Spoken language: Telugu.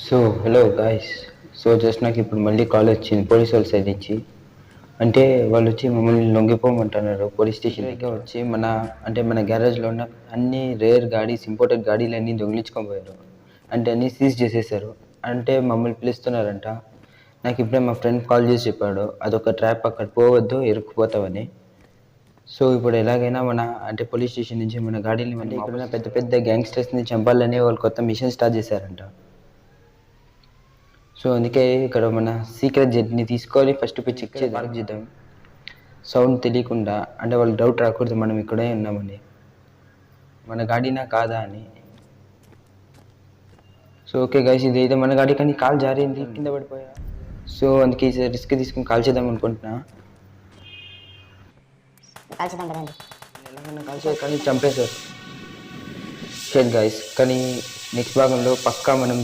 So hello guys. So just నాకు ఇప్పుడు మళ్ళీ కాల్ వచ్చింది పోలీస్ వాళ్ళ సైడ్ నుంచి. అంటే వాళ్ళు వచ్చి మమ్మల్ని లొంగిపోమంటున్నారు పోలీస్ స్టేషన్ దగ్గర వచ్చి మన గ్యారేజ్లో ఉన్న అన్ని రేర్ గాడీస్ ఇంపోర్టెడ్ గాడీలు అన్నీ దొంగిలించుకొని పోయారు. అంటే అన్నీ సీజ్ చేసేసారు. అంటే మమ్మల్ని పిలుస్తున్నారంట. నాకు ఇప్పుడే మా ఫ్రెండ్ కాల్ చేసి చెప్పాడు అదొక ట్రాప్, అక్కడ పోవద్దు ఇరుక్కుపోతావని. సో ఇప్పుడు ఎలాగైనా అంటే పోలీస్ స్టేషన్ నుంచి మన గాడీని అంటే ఇక్కడ పెద్ద పెద్ద గ్యాంగ్స్టర్స్ని చంపాలని వాళ్ళు కొత్త మిషన్ స్టార్ట్ చేశారంట. సో అందుకే ఇక్కడ మన సీక్రెట్ జెట్ని తీసుకొని ఫస్ట్ పోయి చెక్ చేద్దాం సౌండ్ తెలియకుండా, అంటే వాళ్ళు డౌట్ రాకూడదు మనం ఇక్కడే ఉన్నామని, మన గాడినా కాదా అని. సో ఓకే గైస్, ఇది అయితే మన గాడి కానీ కాల్ జారింది, కింద పడిపోయా. సో అందుకే రిస్క్ తీసుకుని కాల్ చేద్దాం అనుకుంటున్నా. ఎలాగైనా కాల్ చేయాలి కానీ చంపేశారు షెట్ గైస్. కానీ నెక్స్ట్ భాగంలో పక్కా మనం